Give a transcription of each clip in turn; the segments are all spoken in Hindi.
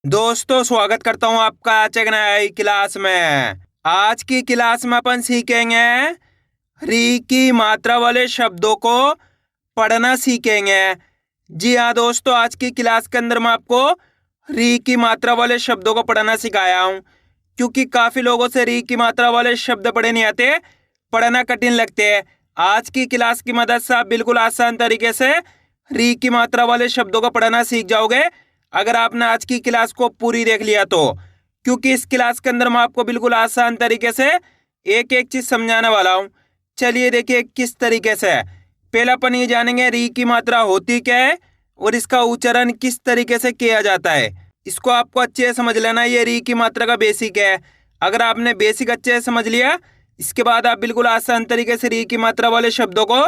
दोस्तों स्वागत करता हूं आपका आज एक नई क्लास में। आज की क्लास में अपन सीखेंगे री की मात्रा वाले शब्दों को पढ़ना सीखेंगे। जी हाँ दोस्तों, आज की क्लास के अंदर मैं आपको री की मात्रा वाले शब्दों को पढ़ना सिखाया हूं, क्योंकि काफी लोगों से री की मात्रा वाले शब्द पढ़े नहीं आते, पढ़ना कठिन लगते हैं। आज की क्लास की मदद से आप बिल्कुल आसान तरीके से री की मात्रा वाले शब्दों को पढ़ना सीख जाओगे, अगर आपने आज की क्लास को पूरी देख लिया तो। क्योंकि इस क्लास के अंदर मैं आपको बिल्कुल आसान तरीके से एक एक चीज समझाने वाला हूं। चलिए देखिए किस तरीके से। पहला अपन ये जानेंगे री की मात्रा होती क्या है और इसका उच्चारण किस तरीके से किया जाता है। इसको आपको अच्छे से समझ लेना, ये री की मात्रा का बेसिक है। अगर आपने बेसिक अच्छे से समझ लिया, इसके बाद आप बिल्कुल आसान तरीके से री की मात्रा वाले शब्दों को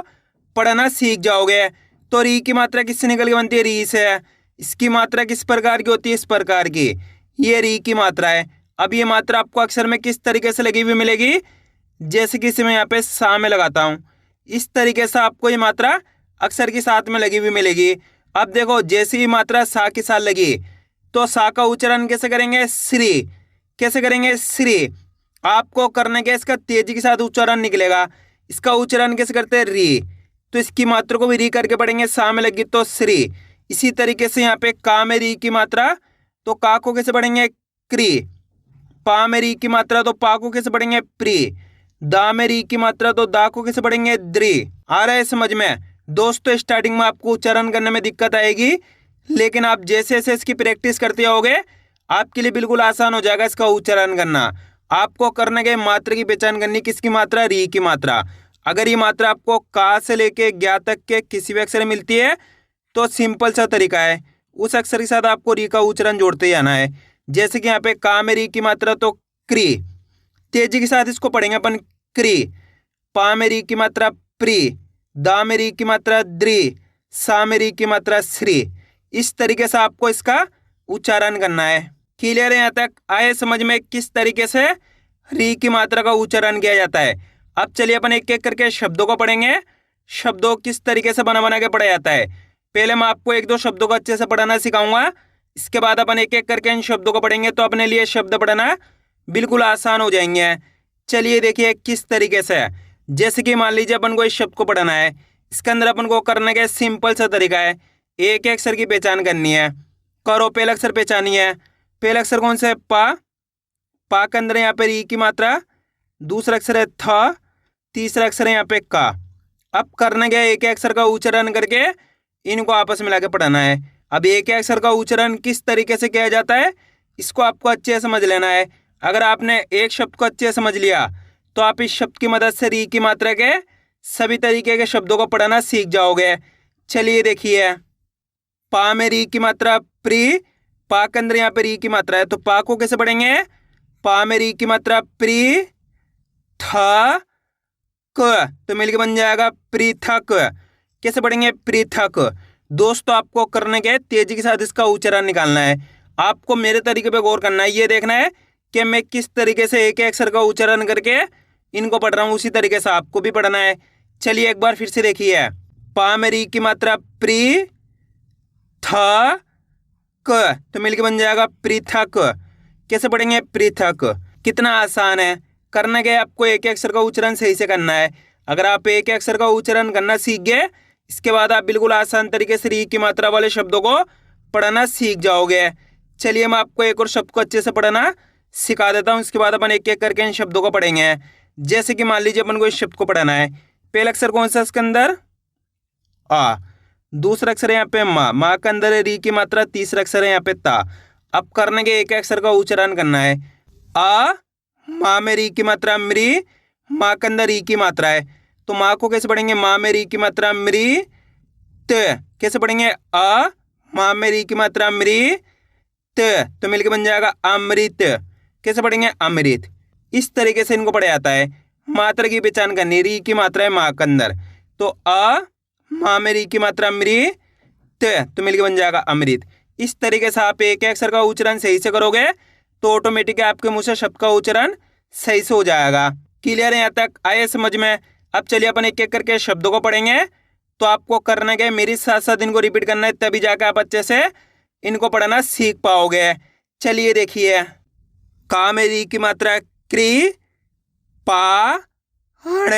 पढ़ना सीख जाओगे। तो री की मात्रा किससे निकल के बनती है? री से। इसकी मात्रा किस प्रकार की होती है? इस प्रकार की। ये री की मात्रा है। अब ये मात्रा आपको अक्षर में किस तरीके से लगी हुई मिलेगी? जैसे कि इसे मैं यहाँ पे सा में लगाता हूँ, इस तरीके से आपको ये मात्रा अक्षर के साथ में लगी हुई मिलेगी। अब देखो, जैसे ही मात्रा सा के साथ लगी तो सा का उच्चारण कैसे करेंगे? श्री। कैसे करेंगे? श्री। आपको करने के इसका तेजी के साथ उच्चारण निकलेगा। इसका उच्चारण कैसे करते हैं? री। तो इसकी मात्रा को भी री करके पढ़ेंगे। सा में लगी तो श्री। इसी तरीके से यहाँ पे का में री की मात्रा, तो का को कैसे पढ़ेंगे? क्री। पा में री की मात्रा, तो पा को कैसे पढ़ेंगे? प्री। दा में री की मात्रा, तो दा को कैसे पढ़ेंगे? द्री। आ रहा है समझ में? दोस्तों स्टार्टिंग में आपको उच्चारण करने में दिक्कत आएगी, लेकिन आप जैसे जैसे इसकी प्रैक्टिस करते होगे आपके लिए बिल्कुल आसान हो जाएगा इसका उच्चारण करना। आपको करने के मात्रा की पहचान करनी, किसकी मात्रा? री की मात्रा। अगर ये मात्रा आपको का से लेके ज्ञा तक के किसी भी अक्षर में मिलती है तो सिंपल सा तरीका है, उस अक्षर के साथ आपको री का उच्चारण जोड़ते ही आना है। जैसे कि यहाँ पे का में री की मात्रा, तो क्री। तेजी के साथ इसको पढ़ेंगे अपन, क्री। पा में री की मात्रा, प्री। दा में री की मात्रा, द्री। सा में री की मात्रा, श्री। इस तरीके से आपको इसका उच्चारण करना है। क्लियर है? यहाँ तक आए समझ में किस तरीके से री की मात्रा का उच्चारण किया जाता है। अब चलिए अपन एक एक करके शब्दों को पढ़ेंगे। शब्दों किस तरीके से बना बना के पढ़ा जाता है। पहले मैं आपको एक दो शब्दों को अच्छे से पढ़ना सिखाऊंगा, इसके बाद अपन एक एक करके इन शब्दों को पढ़ेंगे, तो अपने लिए शब्द पढ़ना बिल्कुल आसान हो जाएंगे। चलिए देखिए किस तरीके से। जैसे कि मान लीजिए अपन को इस शब्द को पढ़ना है, इसके अंदर अपन को करने का सिंपल सा तरीका है, एक एक अक्षर की पहचान करनी है। करो, पहला अक्षर पहचानी है। पहला अक्षर कौन सा है? पा। पा के अंदर यहाँ पे री की मात्रा, दूसरा अक्षर है थ, तीसरा अक्षर है यहाँ पे का। अब करने गया एक एक अक्षर का उच्चारण करके इनको आपस में लाके पढ़ाना है। अब एक एक अक्षर का उच्चारण किस तरीके से किया जाता है, इसको आपको अच्छे से समझ लेना है। अगर आपने एक शब्द को अच्छे से समझ लिया तो आप इस शब्द की मदद से री की मात्रा के सभी तरीके के शब्दों को पढ़ना सीख जाओगे। चलिए देखिए, पा में री की मात्रा, प्री। पा के अंदर यहाँ पे री की मात्रा है, तो पा को कैसे पढ़ेंगे? पा में री की मात्रा, प्री। थ क, तो मिलके बन जाएगा पृथक। कैसे पढ़ेंगे? पृथक। दोस्तों आपको करने के तेजी के साथ इसका उच्चारण निकालना है। आपको मेरे तरीके पे गौर करना है, ये देखना है कि मैं किस तरीके से एक एक अक्षर का उच्चारण करके इनको पढ़ रहा हूँ, उसी तरीके से आपको भी पढ़ना है। चलिए एक बार फिर से देखिए, पा में री की मात्रा, प्री। थ क, तो मिलके बन जाएगा पृथक। कैसे पढ़ेंगे? पृथक। कितना आसान है। करने के आपको एक एक अक्षर का उच्चारण सही से करना है। अगर आप एक एक अक्षर का उच्चारण करना सीख गए, इसके बाद आप बिल्कुल आसान तरीके से री की मात्रा वाले शब्दों को पढ़ना सीख जाओगे। चलिए मैं आपको एक और शब्द को अच्छे से पढ़ना सिखा देता हूँ, इसके बाद अपन एक एक करके इन शब्दों को पढ़ेंगे। जैसे कि मान लीजिए अपन को इस शब्द को पढ़ना है, पहला अक्षर कौन सा इसके अंदर? आ। दूसरा अक्षर है यहाँ पे मा। मा के अंदर है री की मात्रा, तीसरा अक्षर है यहाँ पे ता। अब करने के एक अक्षर का उच्चारण करना है। आ, माँ में री की मात्रा, मृ। माँ के अंदर री की मात्रा है, तो माँ को कैसे पढ़ेंगे? माँ में री की मात्रा, मृ। त कैसे पढ़ेंगे? अ, माँ में री की मात्रा, मृ। त, तो मिलके बन जाएगा अमृत। कैसे पढ़ेंगे? अमृत। इस तरीके से इनको पढ़ा जाता है। मात्रा की पहचान करनी, री की मात्रा है माँ के अंदर, तो अ, माँ में री की मात्रा, मृ। त, तो मिलके बन जाएगा अमृत। इस तरीके से आप एक एक अक्षर का उच्चारण सही से करोगे तो ऑटोमेटिक आपके मुंह से शब्द का उच्चारण सही से हो जाएगा। क्लियर है? यहाँ तक आए समझ में? अब चलिए अपन एक एक करके शब्दों को पढ़ेंगे, तो आपको करना क्या है, मेरे साथ साथ इनको रिपीट करना है, तभी जाकर आप अच्छे से इनको पढ़ना सीख पाओगे। चलिए देखिए, का में री की मात्रा क्री पा हण,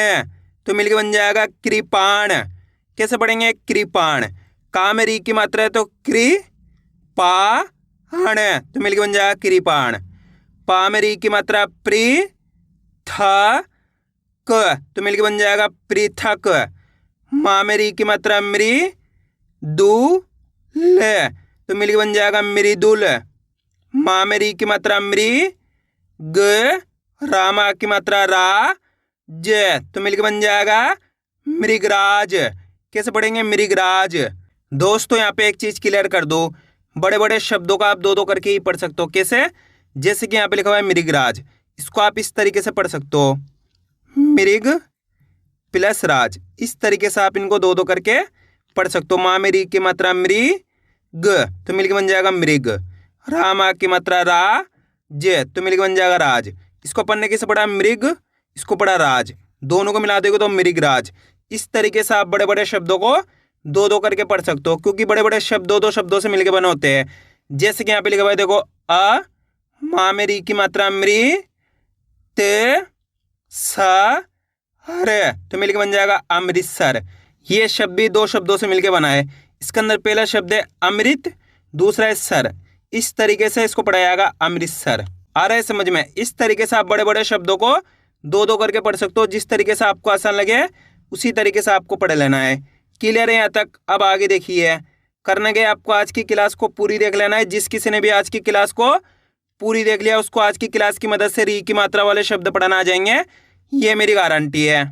तो मिलके बन जाएगा कृपाण। कैसे पढ़ेंगे? कृपाण। का में री की मात्रा है तो क्री पा हण, तो मिलके बन जाएगा कृपाण। पा में री की मात्रा प्री थ क, तो मिलके बन जाएगा पृथक। मा में री की मात्रा मृ दू ल, तो मिलके बन जाएगा मृदुल। मा में री की मात्रा मृ ग, रामा की मात्रा रा ज, तो मिलके बन जाएगा मृगराज। कैसे पढ़ेंगे? मृगराज। दोस्तों यहाँ पे एक चीज क्लियर कर दो, बड़े बड़े शब्दों का आप दो दो करके ही पढ़ सकते हो। कैसे? जैसे कि यहाँ पे लिखा हुआ है मृगराज, इसको आप इस तरीके से पढ़ सकते हो, मृग प्लस राज। इस तरीके से आप इनको दो दो करके पढ़ सकते हो। माँ में री की मात्रा मृग, तो मिलके बन जाएगा मृग। रामा की मात्रा रा ज, तो मिलके बन जाएगा राज। इसको पढ़ने कैसे पढ़ा? मृग, इसको पढ़ा राज, दोनों को मिला दोगे तो मृगराज। इस तरीके से आप बड़े बड़े शब्दों को दो दो करके पढ़ सकते हो, क्योंकि बड़े बड़े शब्द दो दो शब्दों से मिलके बने होते हैं। जैसे कि यहाँ पे लिखा हुआ है, देखो अ, माँ में री की मात्रा मृ ते स हर, तो मिलके बन जाएगा अमृतसर। ये शब्द भी दो शब्दों से मिलके बना है। इसके अंदर पहला शब्द है अमृत, दूसरा है सर। इस तरीके से इसको पढ़ा जाएगा अमृतसर। आ रहा है समझ में? इस तरीके से आप बड़े बड़े शब्दों को दो दो करके पढ़ सकते हो। जिस तरीके से आपको आसान लगे उसी तरीके से आपको पढ़ लेना है। क्लियर है यहाँ तक? अब आगे देखिए, करने गए आपको आज की क्लास को पूरी देख लेना है। जिस किसी ने भी आज की क्लास को पूरी देख लिया उसको आज की क्लास की मदद से री की मात्रा वाले शब्द पढ़ना आ जाएंगे, ये मेरी गारंटी है।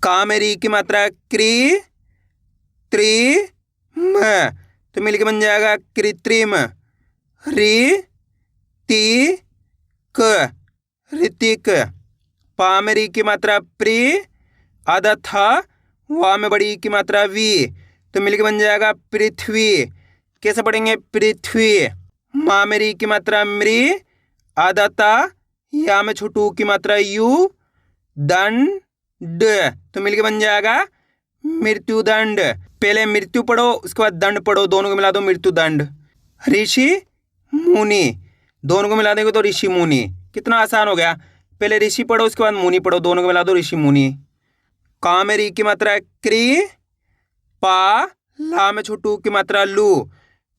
का में री की मात्रा क्री त्रि म, तो मिलके बन जाएगा कृत्रिम। री ती क, ऋतिक। पा में री की मात्रा प्री आधा था, वा में बड़ी की मात्रा वी, तो मिलके बन जाएगा पृथ्वी। कैसे पढ़ेंगे? पृथ्वी। माँ में री की मात्रा मृ आधा ता, या में छोटू की मात्रा यू, दंड, तो मिलके बन जाएगा मृत्युदंड। पहले मृत्यु पढ़ो उसके बाद दंड पढ़ो, दोनों को मिला दो मृत्युदंड। ऋषि मुनि, दोनों को मिला देंगे तो ऋषि मुनि। कितना आसान हो गया। पहले ऋषि पढ़ो उसके बाद मुनि पढ़ो, दोनों को मिला दो ऋषि मुनि। का में री की मात्रा क्री पा, ला में छोटू की मात्रा लू,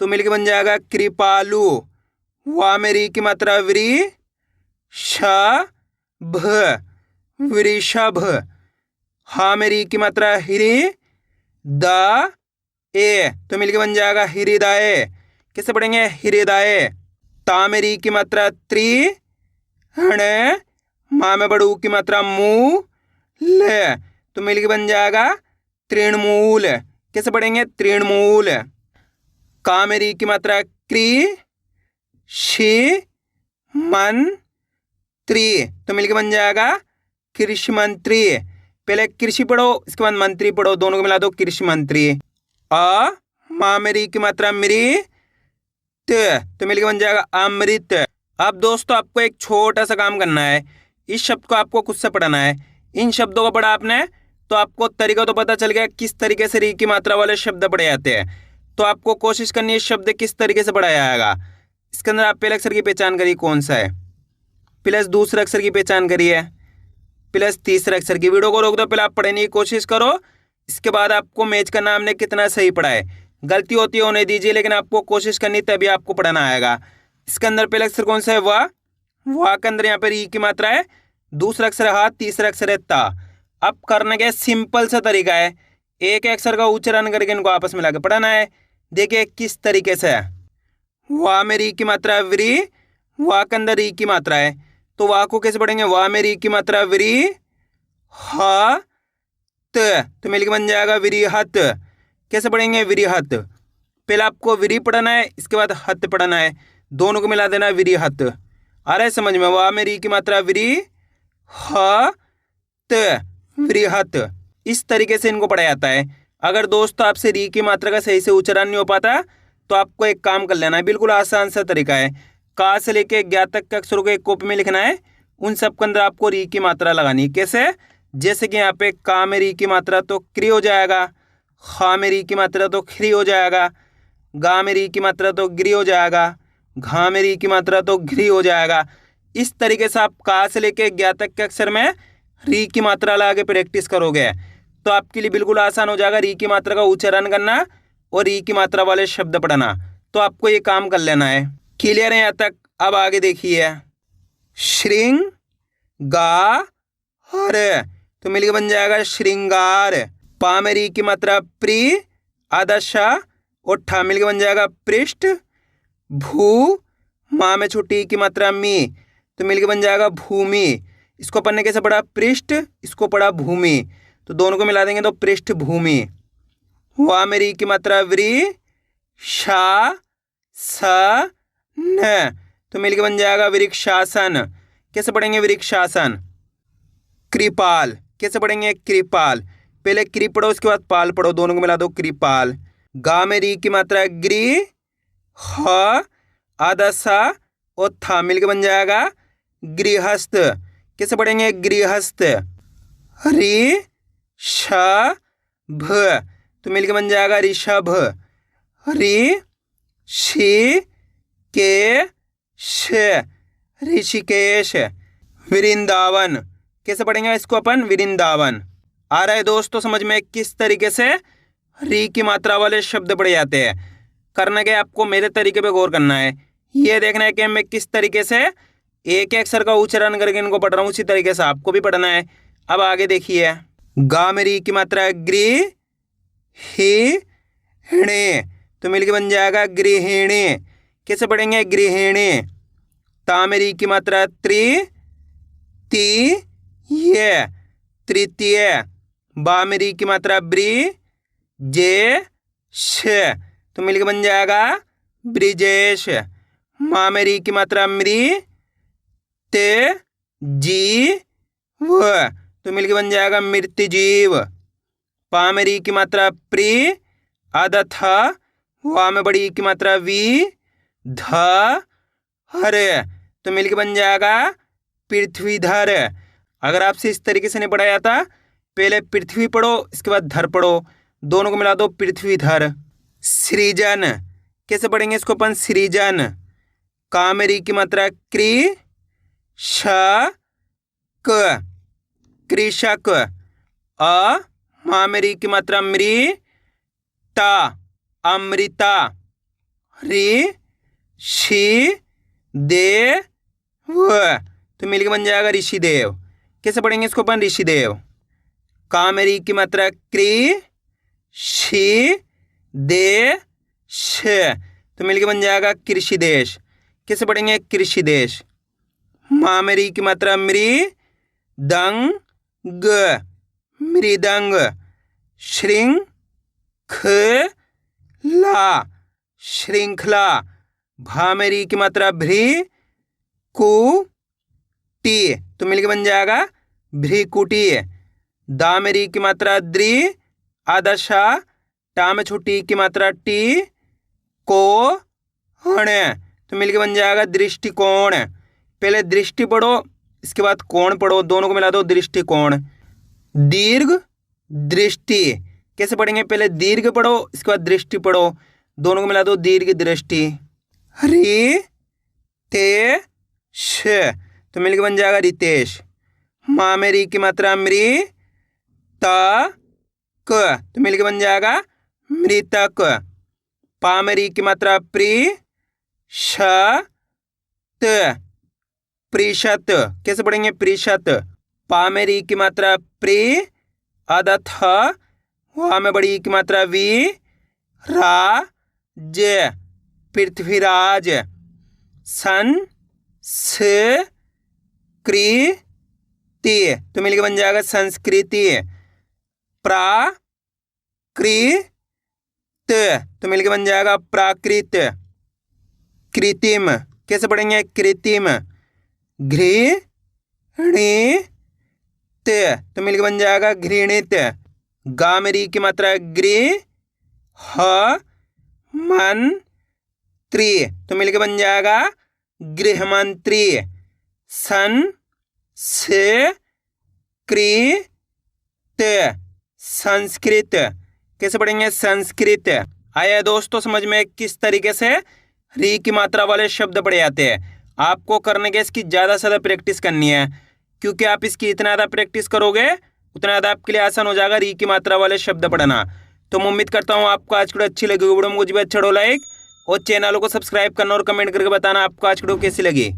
तो मिलके बन जाएगा कृपालु। वा में री की मात्रा व्री श भ, वृषभ। हा में री की मात्रा हिरी द ए, तो मिलके बन जाएगा हृदय। कैसे पढ़ेंगे? हृदय। ता में री की मात्रा त्रि हण, माँ में बड़ू की मात्रा मू ल, तो मिलके बन जाएगा तृणमूल। कैसे पढ़ेंगे? तृणमूल। का में री की मात्रा क्री शी मन त्रि, तो मिलके बन जाएगा कृषि मंत्री। पहले कृषि पढ़ो इसके बाद मंत्री पढ़ो, दोनों को मिला दो कृषि मंत्री। अ, माँ में री की मात्रा मृत, तो मिलके बन जाएगा अमृत। अब दोस्तों आपको एक छोटा सा काम करना है, इस शब्द को आपको खुद से पढ़ना है। इन शब्दों को पढ़ा आपने तो आपको तरीका तो पता चल गया किस तरीके से री की मात्रा वाले शब्द पढ़े जाते हैं। तो आपको कोशिश करनी है शब्द किस तरीके से पढ़ाया जाएगा। इसके अंदर आप पहले अक्षर की पहचान करिए कौन सा है, प्लस दूसरे अक्षर की पहचान करिए, प्लस तीसरे अक्षर की। वीडियो को रोक दो, पहले आप पढ़ने की कोशिश करो, इसके बाद आपको मैच करना हमने कितना सही पढ़ा है। गलती होती है होने दीजिए, लेकिन आपको कोशिश करनी तभी आपको पढ़ना आएगा। इसके अंदर पहला अक्षर कौन सा है? वाह के अंदर यहाँ पर ई की मात्रा है, दूसरा अक्षर है हा, तीसरा अक्षर है ता। अब करने का सिंपल सा तरीका है, एक अक्षर का उच्चारण करके इनको आपस में लाकर पढ़ाना है। देखिए किस तरीके से है। वाह में री की मात्रा व्री, वाह के अंदर री की मात्रा है, तो वाह को कैसे पढ़ेंगे? वाह में री की मात्रा व्री ह त, तो मिलके बन जाएगा विरिहत। कैसे पढ़ेंगे? विरिहत। पहले आपको विरी पढ़ना है, इसके बाद हत पढ़ना है, दोनों को मिला देना है विरिहत। आ रहा है समझ में? वाह में री की मात्रा विरी ह त, विरिहत। इस तरीके से इनको पढ़ा जाता है। अगर दोस्तों आपसे री की मात्रा का सही से उच्चारण नहीं हो पाता तो आपको एक काम कर लेना है, बिल्कुल आसान सा तरीका है। का से लेके ज्ञा तक के अक्षरों को एक कॉपी में लिखना है, उन सब के अंदर आपको री की मात्रा लगानी है। कैसे? जैसे कि यहाँ पे का में री की मात्रा तो क्री हो जाएगा, खा में री की मात्रा तो खरी हो जाएगा, गा में री की मात्रा तो गिरी हो जाएगा, घा में री की मात्रा तो घ्री हो जाएगा। इस तरीके से आप का से लेके ज्ञा तक के अक्षर में री की मात्रा लगा के प्रैक्टिस करोगे तो आपके लिए बिल्कुल आसान हो जाएगा री की मात्रा का उच्चारण करना और री की मात्रा वाले शब्द पढ़ना। तो आपको ये काम कर लेना है। क्लियर है यहाँ तक? अब आगे देखिए, श्रृंगार तो मिलकर बन जाएगा श्रृंगार। पा में री की मात्रा प्री, आदशा और ठा मिलकर बन जाएगा पृष्ठ। भू माँ में छोटी की मात्रा मी तो मिलकर बन जाएगा भूमि। इसको पढ़ने कैसे पढ़ा? पृष्ठ, इसको पढ़ा भूमि, तो दोनों को मिला देंगे तो पृष्ठ भूमि। वा में री की मात्रा व्री, शा स न तो मिलकर बन जाएगा वृक्षासन। कैसे पढ़ेंगे? वृक्षासन। कृपाल कैसे पढ़ेंगे? कृपाल। पहले कृ पढ़ो उसके बाद पाल पढ़ो, दोनों को मिला दो कृपाल। गा में री की मात्रा ग्री, ह आदशा और था मिलकर बन जाएगा गृहस्थ। कैसे पढ़ेंगे? गृहस्थ। री श भ तो मिलकर बन जाएगा ऋषभ। री शी के श ऋषिकेश। वृंदावन कैसे पढ़ेंगे इसको अपन? वृंदावन। आ रहा है दोस्तों समझ में किस तरीके से री की मात्रा वाले शब्द पढ़े जाते हैं? करना क्या, आपको मेरे तरीके पे गौर करना है। ये देखना है कि मैं किस तरीके से एक अक्षर का उच्चारण करके इनको पढ़ रहा हूँ, उसी तरीके से आपको भी पढ़ना है। अब आगे देखिए, गा में री की मात्रा ग्री ही णे तो मिलकर बन जाएगा गृहिणी। कैसे पढ़ेंगे? गृहिणी। ता में री की मात्रा त्रि, ती ये तृतीय। बा में री की मात्रा ब्री, जे श तो मिलकर बन जाएगा ब्रिजेश। मा में री की मात्रा मृ, ते जी व तो मिलकर बन जाएगा मृत्यजीव। पा में री की मात्रा प्री, आधा था वा में बड़ी की मात्रा वी, ध हर तो मिलकर बन जाएगा पृथ्वीधर। अगर आपसे इस तरीके से नहीं पढ़ाया जाता, पहले पृथ्वी पढ़ो इसके बाद धर पढ़ो, दोनों को मिला दो पृथ्वीधर। सृजन कैसे पढ़ेंगे इसको अपन? सृजन। का में री की मात्रा क्री, श क कृषक। अ मा में री की मात्रा मृ, ता अमृता। ऋ शी दे व तो मिलकर बन जाएगा ऋषिदेव। कैसे पढ़ेंगे इसको अपन? ऋषिदेव। का में री की मात्रा क्री, शी दे श तो मिलकर बन जाएगा कृषिदेश। कैसे पढ़ेंगे? कृषिदेश। मा में री की मात्रा मृ, दंग ग मृदंग। श्रृंग ख ला श्रृंखला। भा में री की मात्रा भ्री, कु टी तो मिलकर बन जाएगा भ्रीकुटी। दा में री की मात्रा द्रि, आदशा टा में छोटी की मात्रा टी, को हण तो मिलकर बन जाएगा दृष्टिकोण। पहले दृष्टि पढ़ो इसके बाद कोण पढ़ो, दोनों को मिला दो दृष्टिकोण। दीर्घ दृष्टि कैसे पढ़ेंगे? पहले दीर्घ पढ़ो इसके बाद दृष्टि पढ़ो, दोनों को मिला दो दीर्घ दृष्टि। रि ते श तो मिलकर बन जाएगा रितेश। मा में री की मात्रा मृ, ता क तो मिलकर बन जाएगा मृतक। पा में री की मात्रा प्री, श त प्रतिशत कैसे पढ़ेंगे? प्रतिशत। पा में री की मात्रा प्री, आधा थ वा में बड़ी की मात्रा वी, रा ज पृथ्वीराज। सन स कृ ति तो मिलकर बन जाएगा संस्कृति। प्रा कृ त तो मिलकर बन जाएगा प्राकृत। कृत्रिम कैसे पढ़ेंगे? कृत्रिम। घृ णी त तो मिलकर बन जाएगा घृणित। गा में री की मात्रा गृह, ह मन त्री तो मिलकर बन जाएगा गृह मंत्री। सन से कृ त संस्कृत कैसे पढ़ेंगे? संस्कृत। आया दोस्तों समझ में किस तरीके से री की मात्रा वाले शब्द पड़ जाते हैं। आपको करने के इसकी ज़्यादा से ज़्यादा प्रैक्टिस करनी है, क्योंकि आप इसकी इतना ज़्यादा प्रैक्टिस करोगे उतना ज़्यादा आपके लिए आसान हो जाएगा री की मात्रा वाले शब्द पढ़ना। तो मैं उम्मीद करता हूँ आपको आज की वीडियो अच्छी लगी। वीडियो मुझे भी अच्छा लाइक और चैनल को सब्सक्राइब करना और कमेंट करके बताना आपको आज की वीडियो कैसी लगी।